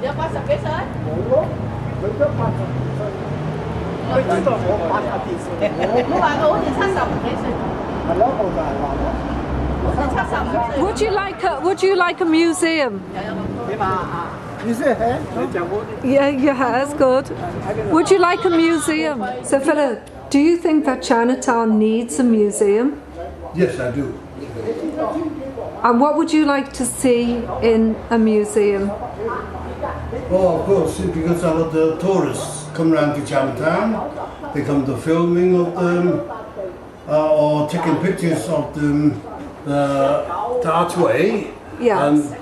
有80幾歲？冇咯，佢都80幾歲。佢知道我80幾歲。我話佢好似70幾歲。係咯，我就係話咯。好似75歲。Would you like a museum? 點啊？你先係？你就冇。Yeah, that's good. Would you like a museum? So, Philip, do you think that Chinatown needs a museum? Yes, I do. And what would you like to see in a museum? Oh, of course, because a lot of tourists come around to Chinatown. They come to filming of them or taking pictures of them, the archway. Yes.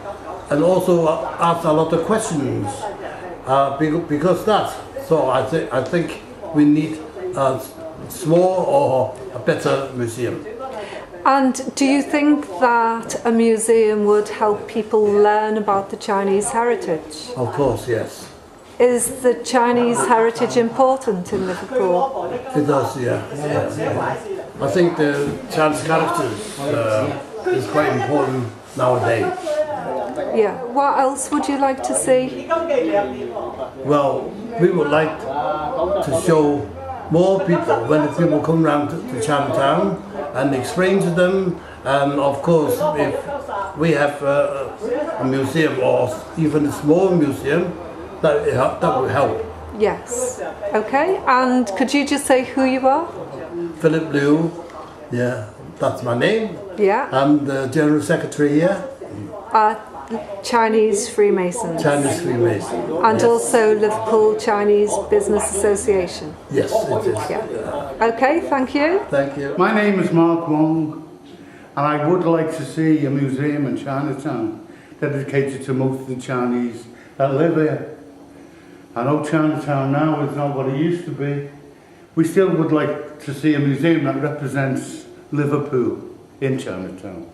And also ask a lot of questions because that. So I think we need a small or a better museum. And do you think that a museum would help people learn about the Chinese heritage? Of course, yes. Is the Chinese heritage important in Liverpool? It does, yeah. I think the Chinese characters is quite important nowadays. Yeah. What else would you like to see? Well, we would like to show more people when the people come around to Chinatown and explain to them. And of course, if we have a museum or even a small museum, that will help. Yes. Okay. And could you just say who you are? Philip Liu, yeah, that's my name. Yeah. I'm the General Secretary here. Chinese Freemasons. Chinese Freemason. And yes. also Liverpool Chinese Business Association. Yes, it is. Yeah. Okay, thank you. Thank you. My name is Mark Wong, and I would like to see a museum in Chinatown dedicated to most of the Chinese that live here. I know Chinatown now is not what it used to be. We still would like to see a museum that represents Liverpool in Chinatown.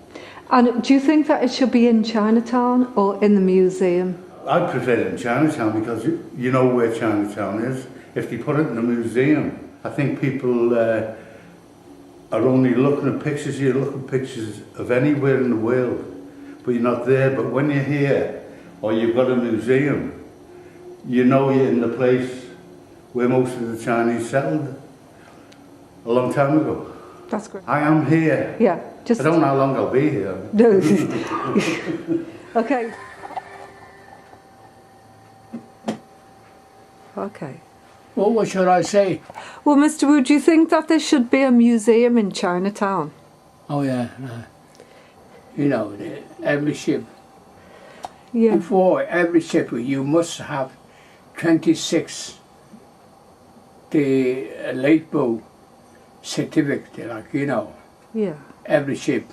And do you think that it should be in Chinatown or in the museum? I prefer it in Chinatown because you know where Chinatown is. If they put it in a museum, I think people are only looking at pictures. You're looking at pictures of anywhere in the world, but you're not there. But when you're here or you've got a museum, you know you're in the place where most of the Chinese settled a long time ago. That's great. I am here. Yeah. Just I don't know how long I'll be here. No. Okay. Okay. Well, what should I say? Well, Mr. Wu, do you think that there should be a museum in Chinatown? Oh, yeah. You know, every ship. Yeah. Before every ship, you must have 26 the label certificate, like, you know. Yeah. Every ship.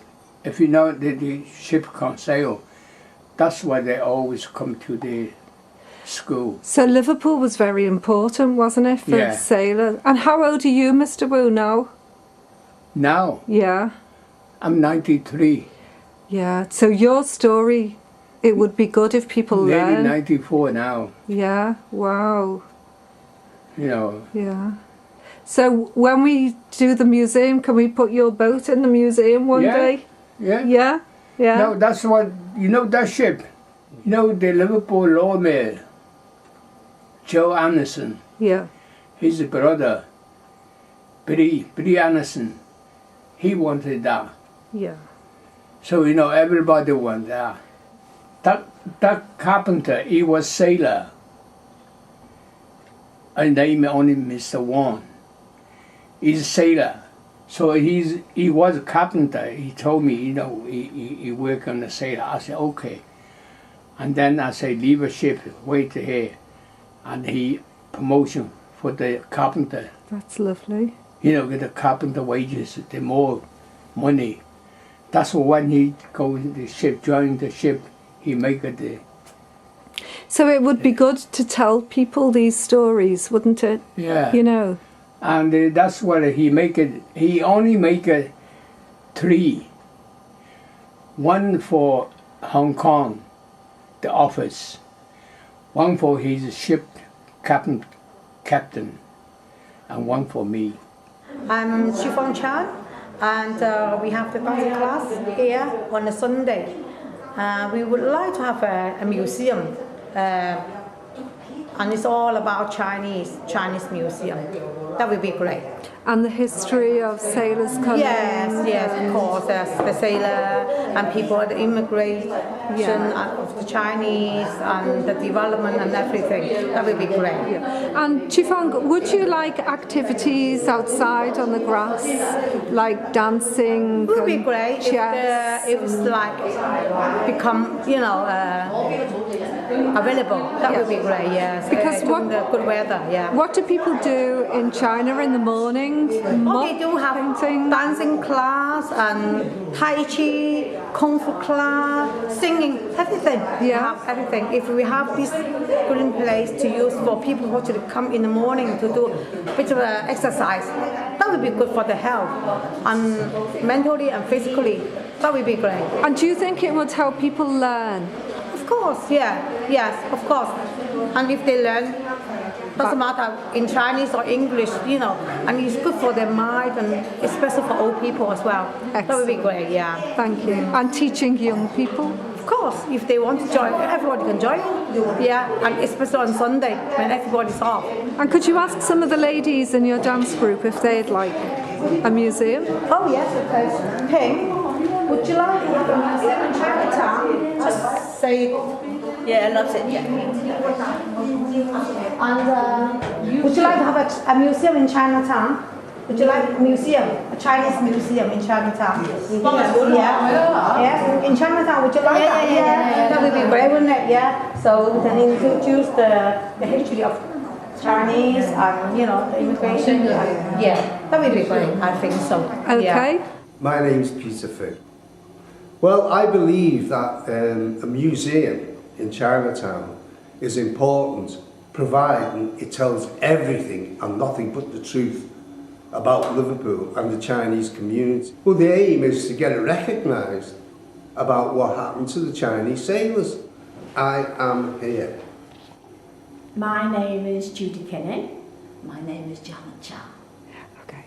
If you know the ship can't sail, that's why they always come to the school. So Liverpool was very important, wasn't it, for sailors? And how old are you, Mr. Wu, now? Now? Yeah. I'm 93. Yeah. So your story, it would be good if people learn. Maybe 94 now. Yeah. Wow. You know. Yeah. So when we do the museum, can we put your boat in the museum one day? Yeah. Yeah? Yeah. No, that's what, you know that ship, you know the Liverpool lawman, Joe Anderson. Yeah. His brother, Billy Anderson, he wanted that. Yeah. So, you know, everybody wanted that. That carpenter, he was sailor. I name only Mr. Wong. He's a sailor. So he was a carpenter. He told me, you know, he worked on the sailor. I said, okay. And then I said, leave a ship, wait here. And he promotion for the carpenter. That's lovely. You know, get the carpenter wages, the more money. That's when he go in the ship, join the ship, he make it. So it would be good to tell people these stories, wouldn't it? Yeah. You know. And that's what he make it. He only make it 3. One for Hong Kong, the office. One for his ship captain, and one for me. I'm Xu Feng Chan. and we have the dancing class here on a Sunday. We would like to have a museum, and it's all about Chinese museum. That would be great. And the history of sailors coming. Yes, of course. The sailor and people, the immigration of the Chinese and the development and everything. That would be great. And Chifang, would you like activities outside on the grass, like dancing? It would be great if it's like become, available. That would be great. Yes, because what the good weather. Yeah. What do people do in China in the morning? They do have dancing class and Tai Chi, Kung Fu class, singing, everything. We have everything. If we have this green place to use for people who to come in the morning to do a bit of exercise, that would be good for the health and mentally and physically. That would be great. And do you think it would help people learn? Of course, yes, of course. And if they learn, doesn't matter in Chinese or English, and it's good for their mind and especially for old people as well. Excellent. That would be great, yeah. Thank you. And teaching young people? Of course, if they want to join, everybody can join. Yeah, and especially on Sunday when everybody's off. And could you ask some of the ladies in your dance group if they'd like a museum? Oh yes, okay. Ping, would you like to have a museum in Chinatown? Just say Yeah, I love it. Yeah. And would you like to have a museum in Chinatown? Would you like a museum, a Chinese museum in Chinatown? Yeah. In Chinatown, would you like that? Yeah. That would be great, wouldn't it? Yeah. So we can introduce the history of Chinese and the immigration. Yeah, that would be great. I think so. Okay. My name's Peter Finn. Well, I believe that a museum in Chinatown is important, providing it tells everything and nothing but the truth about Liverpool and the Chinese community. Well, the aim is to get it recognised about what happened to the Chinese sailors. I am here. My name is Judy Kinney. My name is Janet Chow. Okay.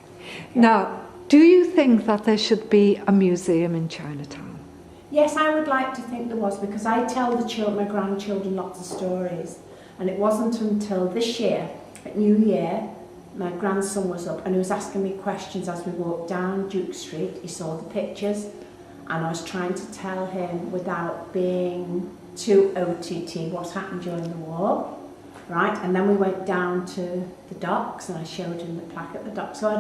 Now, do you think that there should be a museum in Chinatown? Yes, I would like to think there was, because I tell the children, my grandchildren, lots of stories. And it wasn't until this year, at New Year, my grandson was up and he was asking me questions as we walked down Duke Street. He saw the pictures and I was trying to tell him without being too OTT what happened during the war. Right, and then we went down to the docks and I showed him the plaque at the docks. So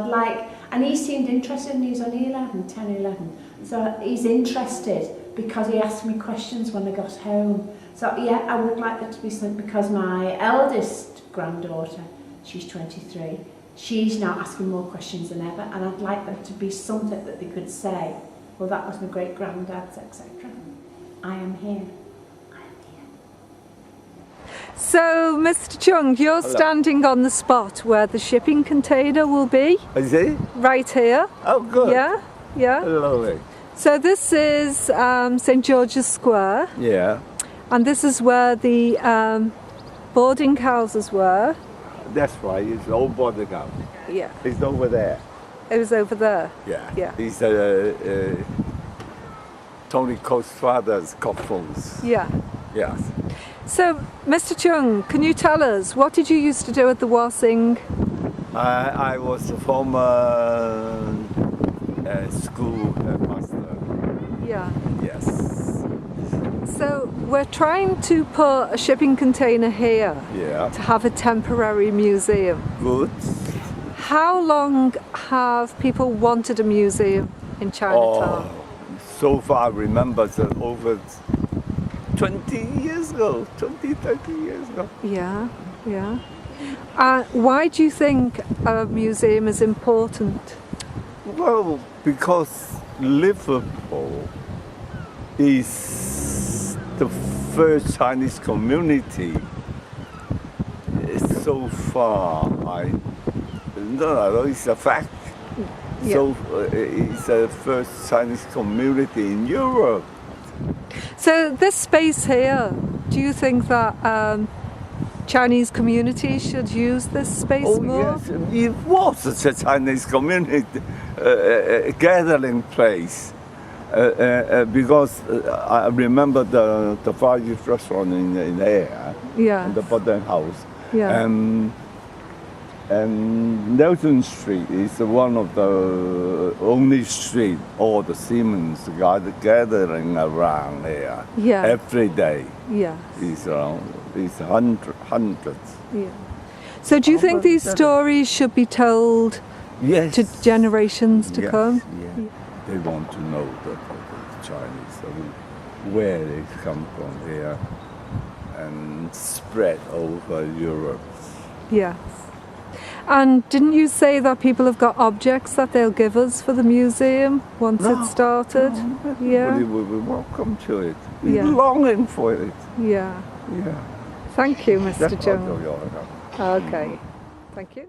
and he seemed interested, and he's only 10, 11. So he's interested because he asked me questions when I got home. So yeah, I would like there to be something, because my eldest granddaughter, she's 23, she's now asking more questions than ever, and I'd like there to be something that they could say, well, that was my great-granddad's, etc. I am here. So, Mr. Chung, you're standing on the spot where the shipping container will be. Is it? Right here. Oh, good. Yeah. Lovely. So this is St. George's Square. Yeah. And this is where the boarding houses were. That's right. It's old boarding house. Yeah. It's over there. It was over there. Yeah. It's Tony Cole's father's coffins. Yeah. Yes. So, Mr. Chung, can you tell us, what did you used to do at the Wasing? I was a former school master. Yeah. Yes. So, we're trying to put a shipping container here to have a temporary museum. Good. How long have people wanted a museum in Chinatown? So far I remember that over 20 years ago, 20, 30 years ago. Yeah. Why do you think a museum is important? Well, because Liverpool is the first Chinese community so far. No, it's a fact. Yeah. So it's the first Chinese community in Europe. So this space here, do you think that Chinese community should use this space Oh more? yes, it was a Chinese community gathering place. Because I remember the Far East restaurant in there, Yeah. the Button House. Yeah. And Nelson Street is one of the only street all the Siemens gathering around here. Yeah. Every day. Yeah. It's around, it's hundreds. Yeah. So do you think these stories should be told Yes. to generations to Yes, come? yeah. They want to know the Chinese, where they come from here, and spread over Europe. Yes. And didn't you say that people have got objects that they'll give us for the museum once it's started? Yeah. Everybody will be welcome to it. We're Yeah. longing for it. Yeah. Yeah. Thank you, Mr. That's Jones. what you're- Okay. Thank you.